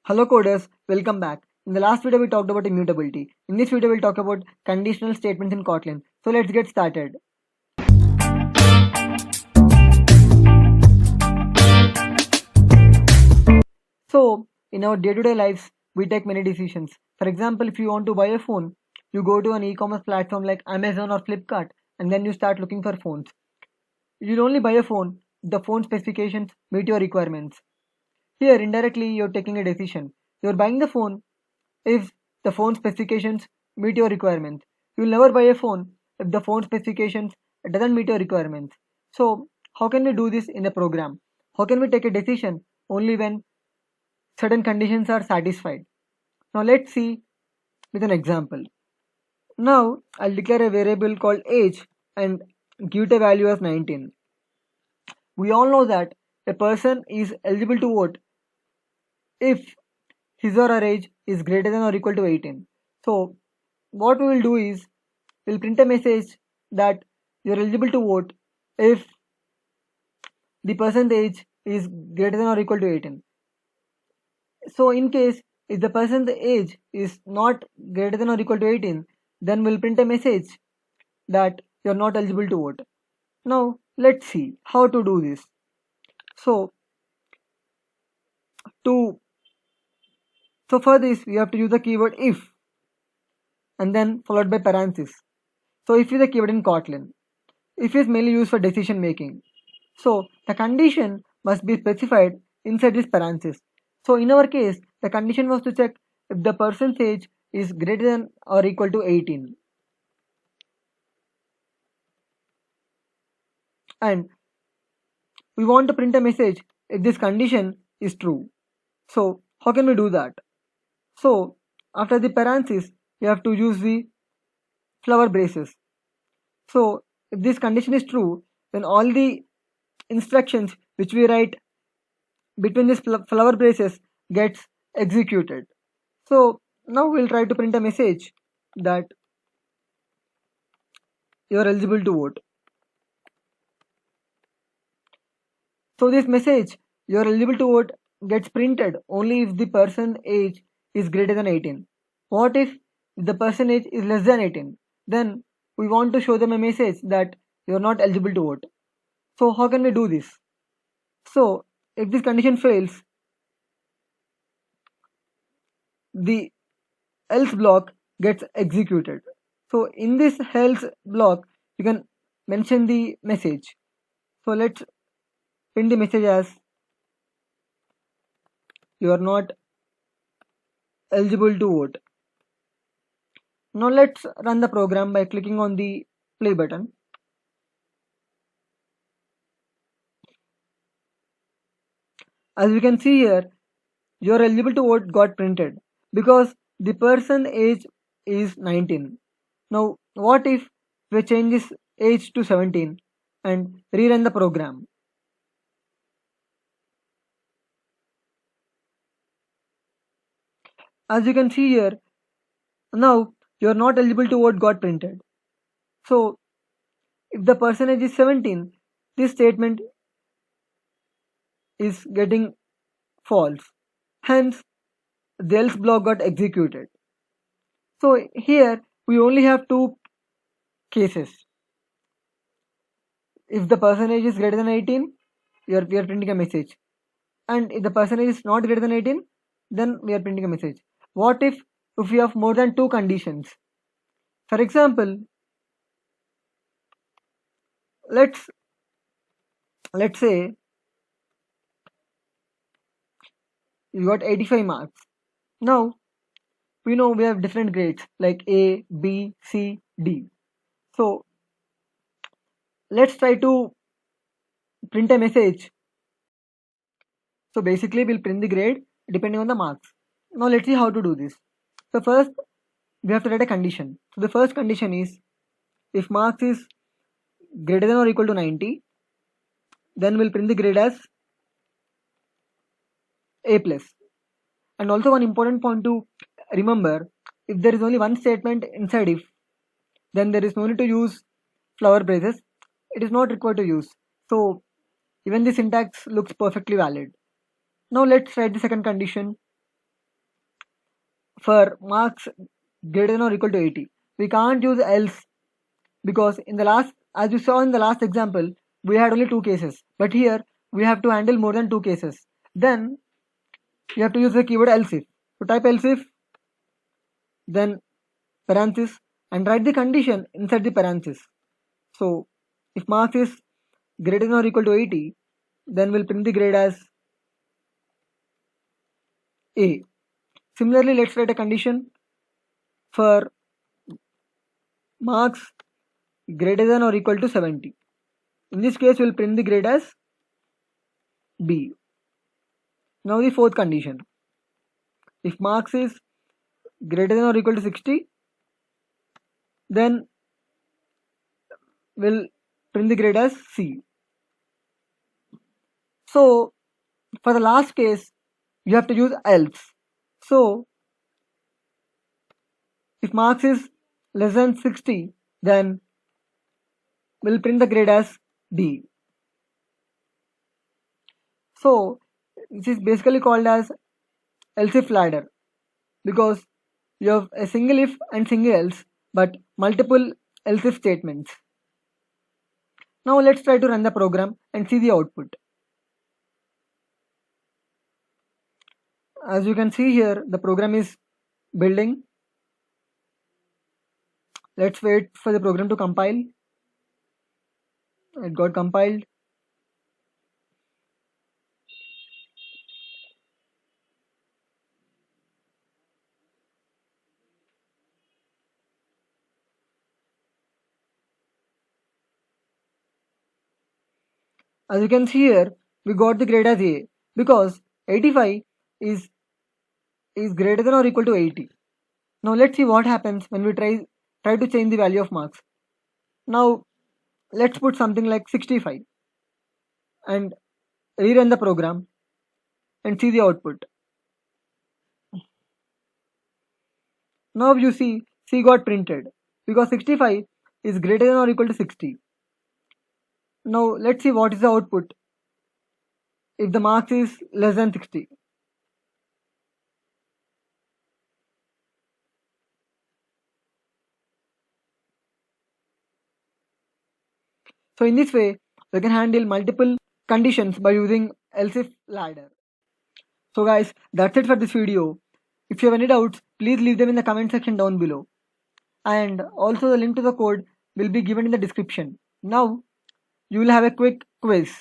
Hello coders, welcome back. In the last video we talked about immutability. In this video we'll talk about conditional statements in Kotlin. So let's get started. So in our day-to-day lives we take many decisions. For example, if you want to buy a phone, you go to an e-commerce platform like Amazon or Flipkart and then you start looking for phones. You'll only buy a phone if the phone specifications meet your requirements. Here indirectly you're taking a decision. You're buying the phone if the phone specifications meet your requirements. You'll never buy a phone if the phone specifications doesn't meet your requirements. So how can we do this in a program? How can we take a decision only when certain conditions are satisfied? Now let's see with an example. Now I'll declare a variable called age and give it a value as 19. We all know that a person is eligible to vote if his or her age is greater than or equal to 18. So what we will do is we'll print a message that you're eligible to vote if the person's age is greater than or equal to 18. So in case if the person's age is not greater than or equal to 18, then we'll print a message that you're not eligible to vote. Now let's see how to do this. So for this we have to use the keyword if and then followed by parenthesis. So if is the keyword in Kotlin. If is mainly used for decision making. So the condition must be specified inside this parenthesis. So in our case, the condition was to check if the person's age is greater than or equal to 18. And we want to print a message if this condition is true. So how can we do that? So after the parenthesis, we have to use the flower braces. So if this condition is true, then all the instructions which we write between these flower braces gets executed. So now we'll try to print a message that you are eligible to vote. So this message you are eligible to vote gets printed only if the person age is greater than 18. What if the person age is less than 18? Then we want to show them a message that you are not eligible to vote. So how can we do this? So if this condition fails, the else block gets executed. So in this else block you can mention the message. So let's print the message as you are not eligible to vote. Now let's run the program by clicking on the play button. As you can see here, your eligible to vote got printed because the person age is 19. Now what if we change this age to 17 and rerun the program? As you can see here, now you are not eligible to vote got printed. So if the person age is 17, this statement is getting false. Hence the else block got executed. So here we only have two cases. If the person age is greater than 18, we are printing a message. And if the person age is not greater than 18, then we are printing a message. What if we have more than two conditions? For example, let's say you got 85 marks. Now we know we have different grades like A, B, C, D. So let's try to print a message. So basically we'll print the grade depending on the marks. Now let's see how to do this. So first we have to write a condition. So the first condition is if marks is greater than or equal to 90, then we'll print the grade as A plus. And also one important point to remember, if there is only one statement inside if, then there is no need to use flower braces. It is not required to use. So even the syntax looks perfectly valid. Now let's write the second condition. for marks greater than or equal to 80. We can't use else because in the last, as you saw in the last example, we had only two cases, but here we have to handle more than two cases. Then you have to use the keyword else if. So type else if, then parenthesis, and write the condition inside the parenthesis. So if marks is greater than or equal to 80, then we'll print the grade as A. Similarly, let's write a condition for marks greater than or equal to 70. In this case, we'll print the grade as B. Now the fourth condition. If marks is greater than or equal to 60, then we'll print the grade as C. So for the last case, you have to use else. So if marks is less than 60, then we'll print the grade as D. So this is basically called as else if ladder because you have a single if and single else but multiple else if statements. Now let's try to run the program and see the output. As you can see here, the program is building. Let's wait for the program to compile. It got compiled. As you can see here, we got the grade as A because 85 is greater than or equal to 80. Now let's see what happens when we try to change the value of marks. Now let's put something like 65 and rerun the program and see the output. Now you see C got printed because 65 is greater than or equal to 60. Now let's see what is the output if the marks is less than 60. So in this way, we can handle multiple conditions by using else if ladder. So guys, that's it for this video. If you have any doubts, please leave them in the comment section down below. And also the link to the code will be given in the description. Now, you will have a quick quiz.